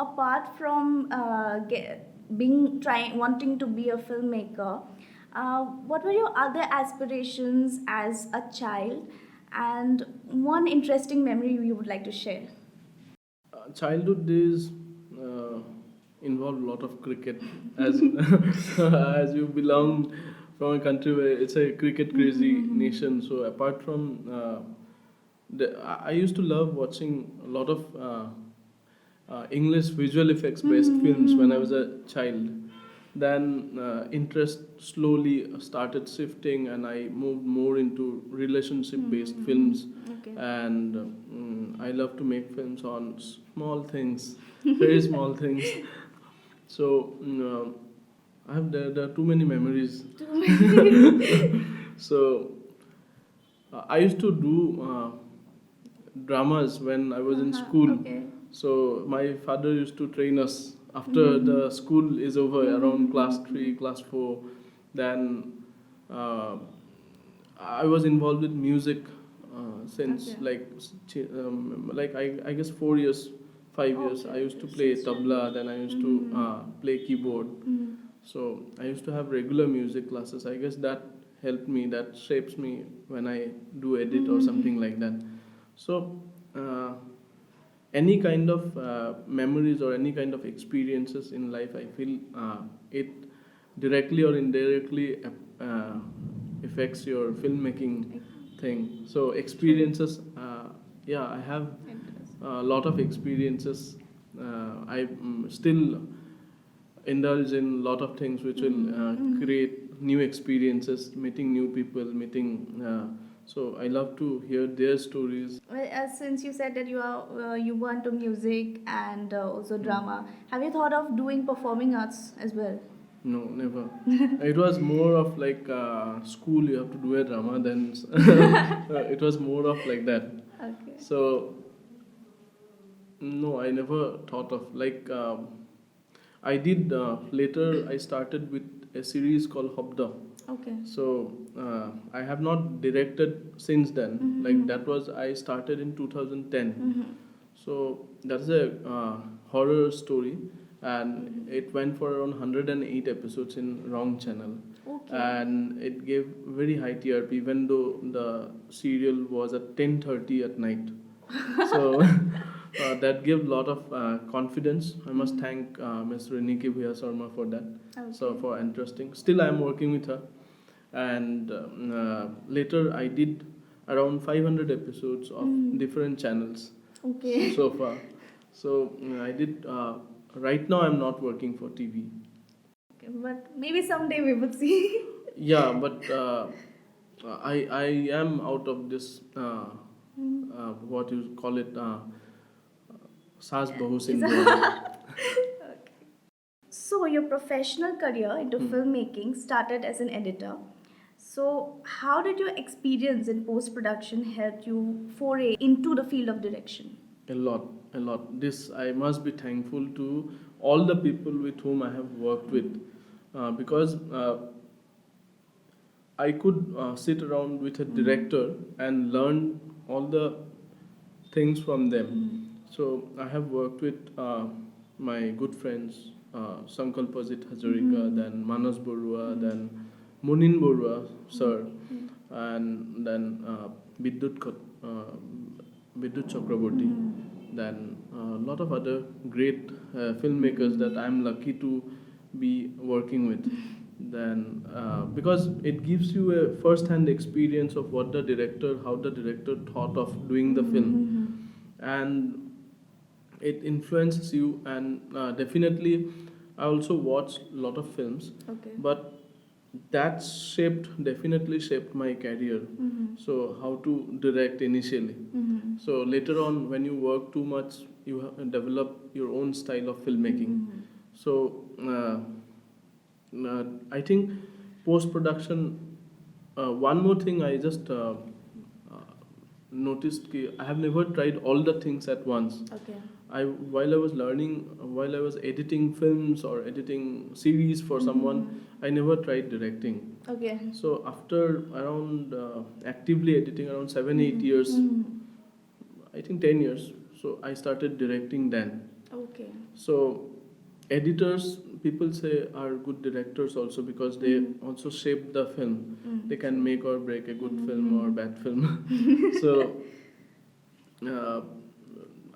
apart from wanting to be a filmmaker, what were your other aspirations as a child, and one interesting memory you would like to share? Childhood days uh, involve a lot of cricket, as as you belong from a country where it's a cricket crazy nation. So apart from I used to love watching a lot of English visual effects based films when I was a child. Then interest slowly started shifting, and I moved more into relationship based films. Okay. And I love to make films on small things, very small things. So there are too many memories. So I used to do dramas when I was in school. Okay. So my father used to train us after the school is over, around class 3, class 4. Then uh, I was involved with music since Okay. like I guess 4 years, 5 years. I used to play tabla, then I used to play keyboard. So I used to have regular music classes. I guess that helped me, that shapes me when I do edit or something like that. So any kind of memories or any kind of experiences in life, I feel it directly or indirectly affects your filmmaking thing. So experiences, yeah, I have a lot of experiences. I still indulge in a lot of things which will create new experiences, meeting new people, meeting. So I love to hear their stories. Well, since you said that you were into music and also drama, have you thought of doing performing arts as well? No, never. It was more of like school, you have to do a drama, then it was more of like that. Okay. So, no, I never thought of like I did later, I started with a series called Hobda. Okay. So I have not directed since then. Like that was I started in 2010. So that's a horror story, and it went for around 108 episodes in Wrong Channel. Okay. And it gave very high TRP, even though the serial was at 10:30 at night. So that gave a lot of confidence. I must thank Ms. Reniki Bhuya Sharma for that. Okay. So for interesting. Still, I am working with her, and later I did around 500 episodes of different channels. Okay. So far. So I did. Right now, I'm not working for TV. Okay, but maybe someday we will see. Yeah, but I am out of this. What you call it? Saas Bahu syndrome. Okay. So, your professional career into filmmaking started as an editor. So, how did your experience in post production help you foray into the field of direction? A lot, a lot. This I must be thankful to all the people with whom I have worked with, because I could sit around with a director and learn all the things from them. So I have worked with my good friends, Sankalpajit Hazarika, then Manas Borua, then Munin Borua, sir, and then Vidyut Chakraborty, then a lot of other great filmmakers that I'm lucky to be working with. Then because it gives you a first-hand experience of what the director, how the director thought of doing the film, and it influences you. And definitely, I also watched a lot of films, Okay. but that definitely shaped my career. So how to direct initially. So later on, when you work too much, you develop your own style of filmmaking. So I think post production. One more thing I just noticed कि I have never tried all the things at once. Okay. While I was learning, while I was editing films or editing series for someone, I never tried directing. Okay. So after around actively editing around 7 8 years, I think 10 years. So I started directing then. Okay. So editors, people say, are good directors also because they also shape the film. They can make or break a good film or bad film. So uh,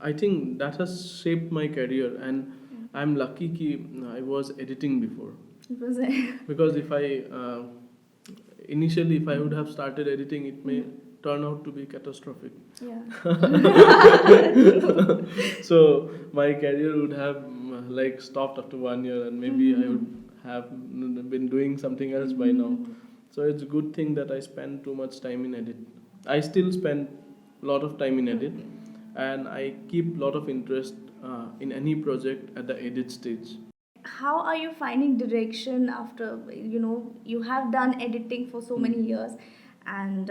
I think that has shaped my career, and I'm lucky ki I was editing before. It was Because if I initially if I would have started editing, it may turn out to be catastrophic. yeah. So my career would have like stopped after 1 year, and maybe I would have been doing something else by now. So it's a good thing that I spend too much time in edit. I still spend a lot of time in edit, and I keep a lot of interest in any project at the edit stage. How are you finding direction after, you have done editing for so many years, and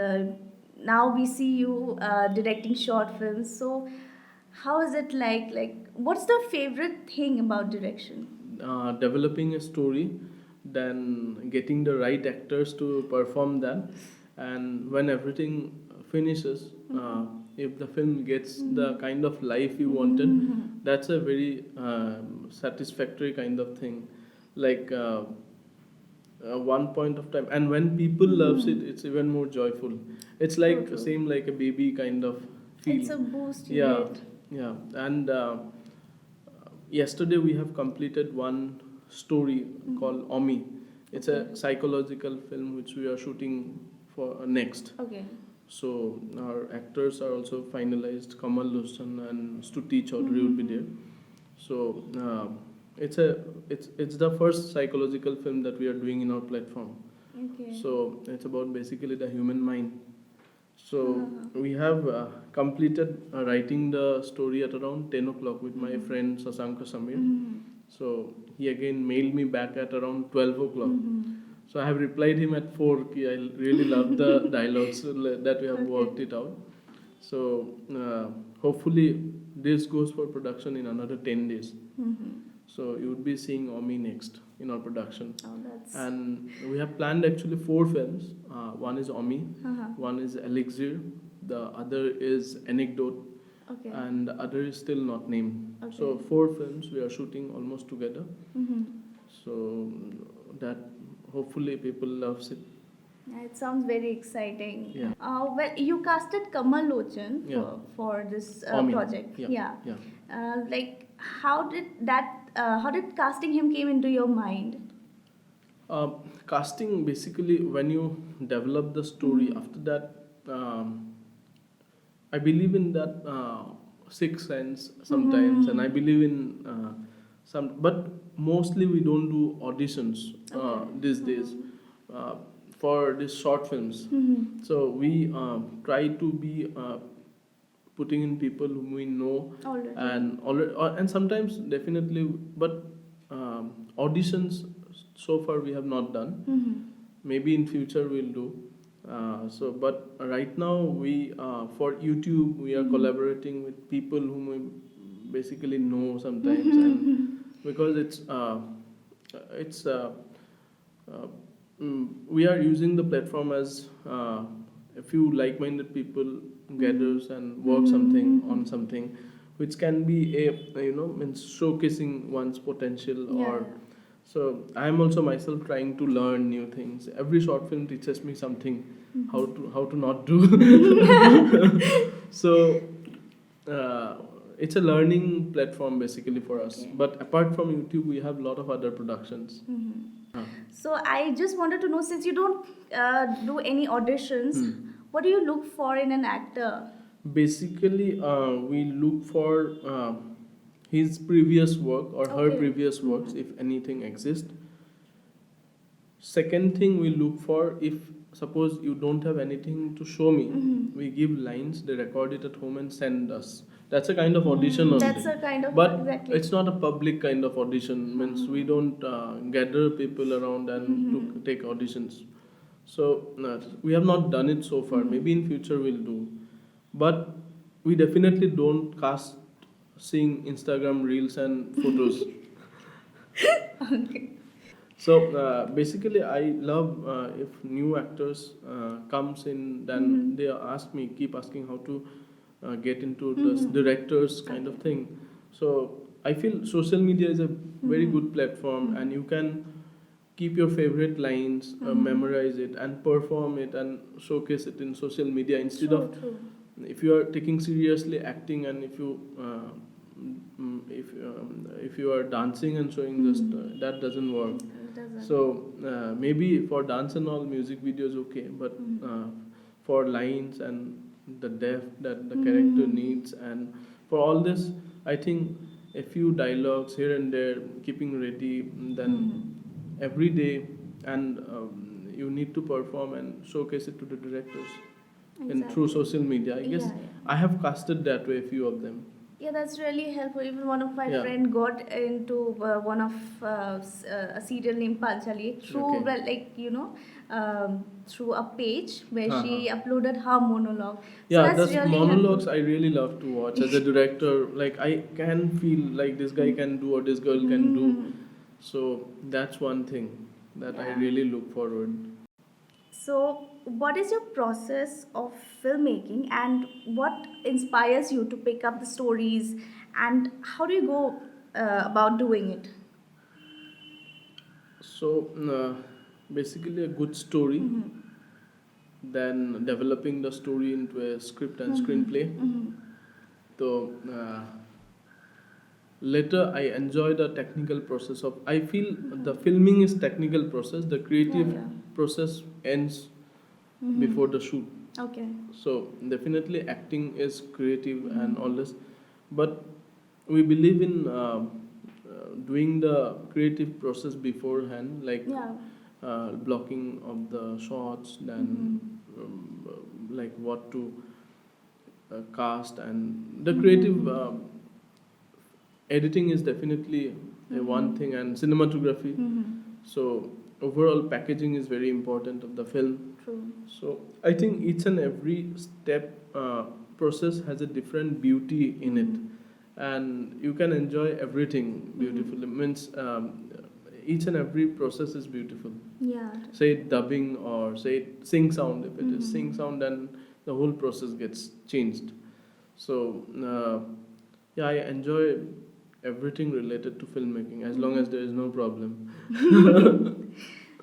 now we see you directing short films. So how is it like what's the favorite thing about direction? Developing a story, then getting the right actors to perform that, and when everything finishes, if the film gets the kind of life you wanted, that's a very satisfactory kind of thing. Like one point of time, and when people loves it, it's even more joyful. It's like True. same like a baby kind of feel. It's a boost you Yeah, get. yeah. And yesterday we have completed one story called Omi. It's a psychological film which we are shooting for next. Okay. So our actors are also finalized. Kamal Hussain and Stuti Chaudhary will be there. So it's the first psychological film that we are doing in our platform. Okay. So it's about basically the human mind. So we have completed writing the story at around 10 o'clock with my friend Sasanka Samir. So he again mailed me back at around 12 o'clock. So I have replied him at 4 ki I really love the dialogues that we have worked it out. So hopefully this goes for production in another 10 days. So you would be seeing Omi next in our production. Oh, that's. And we have planned actually 4 films. One is Omi, one is Elixir, the other is Anecdote, Okay. and the other is still not named. Okay. So 4 films we are shooting almost together. So that hopefully people loves it. Yeah, it sounds very exciting. Yeah. Well, you casted Kamal Lochan Yeah. for this Omi. project. Yeah. Like, how did casting him came into your mind? Casting, basically when you develop the story, after that I believe in that sixth sense sometimes, and I believe in some, but mostly we don't do auditions these days for these short films. So we try to be putting in people whom we know, and sometimes definitely, but auditions so far we have not done. Maybe in future we'll do. So but right now we for YouTube we are collaborating with people whom we basically know sometimes, and because we are using the platform as a few like-minded people gathers and work something on something which can be means showcasing one's potential. Or so I am also myself trying to learn new things. Every short film teaches me something, how to not do. So it's a learning platform basically for us. Okay. But apart from YouTube, we have a lot of other productions. So I just wanted to know, since you don't do any auditions, what do you look for in an actor? Basically, we look for his previous work or her Okay. previous works, if anything exists. Second thing we look for, if suppose you don't have anything to show me, we give lines, they record it at home and send us. That's a kind of audition only. That's a kind of, But exactly. it's not a public kind of audition. Means we don't gather people around and to take auditions. So we have not done it so far. Maybe in future we'll do. But we definitely don't cast seeing Instagram reels and photos. Okay. So basically, I love if new actors comes in, then they ask me, keep asking how to get into this directors kind of thing. So I feel social media is a very good platform, and you can keep your favorite lines, memorize it, and perform it and showcase it in social media instead True, of, true. if you are taking seriously acting, and if you are dancing and showing just that doesn't work. It doesn't. So maybe for dance and all, music videos okay, but for lines and the depth that the character needs, and for all this, I think a few dialogues here and there, keeping ready, then every day, and you need to perform and showcase it to the directors and through Exactly. social media. I guess Yeah, yeah. I have casted that way a few of them. Yeah, that's really helpful. Even one of my Yeah. friend got into one of a serial named Panchali through, Okay. well, like, through a page where she Uh-huh. uploaded her monologue. So Yeah, that's those really monologues helpful. I really love to watch as a director. Like I can feel like this guy can do or this girl can do. So that's one thing that I Yeah. really look forward. So, what is your process of filmmaking, and what inspires you to pick up the stories, and how do you go about doing it? So basically a good story, then developing the story into a script and screenplay. So later I enjoy the technical process of, I feel the filming is technical process, the creative Yeah. process ends before the shoot. Okay. So definitely acting is creative and all this, but we believe in doing the creative process beforehand, like Yeah. blocking of the shots, then like what to cast, and the creative editing is definitely a one thing, and cinematography. So overall packaging is very important of the film. True. So I think each and every step process has a different beauty in it, and you can enjoy everything beautifully. Means each and every process is beautiful. Yeah. Say it dubbing or say it sing sound. If it is sing sound, then the whole process gets changed. So yeah, I enjoy everything related to filmmaking as long as there is no problem.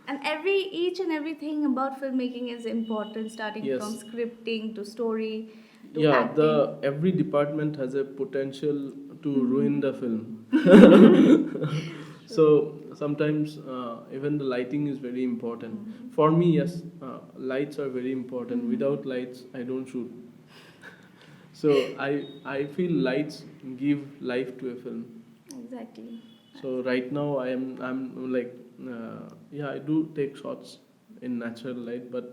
And each and everything about filmmaking is important, starting from Yes. scripting to story to Yeah, acting. the every department has a potential to ruin the film. So sometimes even the lighting is very important. For me, yes, lights are very important. Without lights, I don't shoot. So I feel lights give life to a film. Exactly. So right now I'm like yeah, I do take shots in natural light, but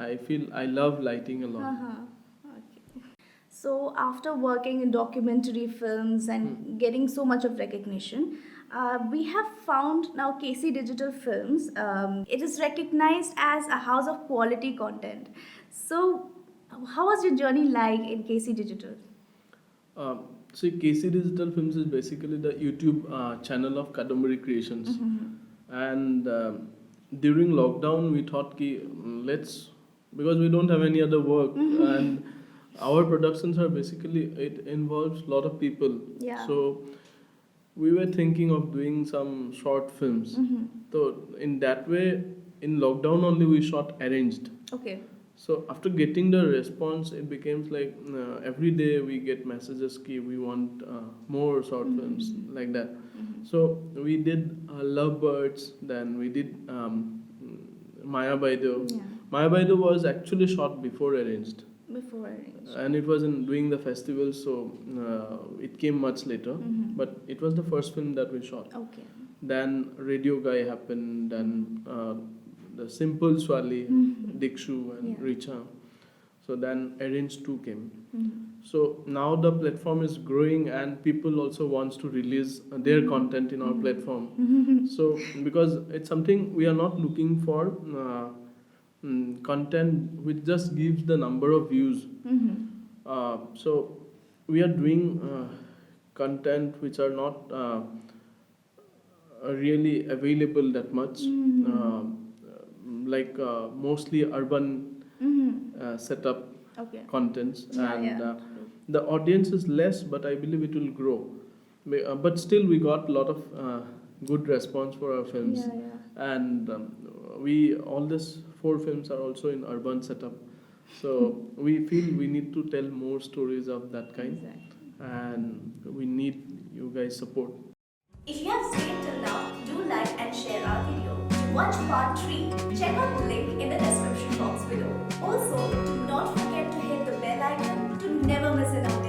I feel I love lighting a lot. Okay. So, after working in documentary films and getting so much of recognition, we have found now KC Digital Films. It is recognized as a house of quality content. So, how was your journey like in KC Digital? Um, See, KC Digital Films is basically the YouTube channel of Kadambari Creations. And during lockdown, we thought, ki, let's, because we don't have any other work, and our productions are basically, it involves a lot of people. Yeah. So we were thinking of doing some short films. So in that way, in lockdown only, we shot arranged. Okay. So after getting the response, it became like every day we get messages ki we want more short films like that. So we did Lovebirds, then we did Maya Baideu. Yeah. Maya Baideu was actually shot before arranged, Before arranged. and it was in doing the festival, so it came much later. But it was the first film that we shot. Okay. Then Radio Guy happened, then the Simple Swali, Dikshu and Yeah. Richa. So then Arrange 2 came. So now the platform is growing, and people also wants to release their content in our platform. So because it's something we are not looking for content which just gives the number of views. So we are doing content which are not really available that much. Like mostly urban setup Okay. contents, Yeah, and yeah. the audience is less, but I believe it will grow But still we got a lot of good response for our films. Yeah, yeah. And we all these 4 films are also in urban setup, so we feel we need to tell more stories of that kind. Exactly. And we need you guys support. If you have stayed till now, do like and share our video. To watch part 3, check out the link in the description box below. Also, do not forget to hit the bell icon to never miss an update.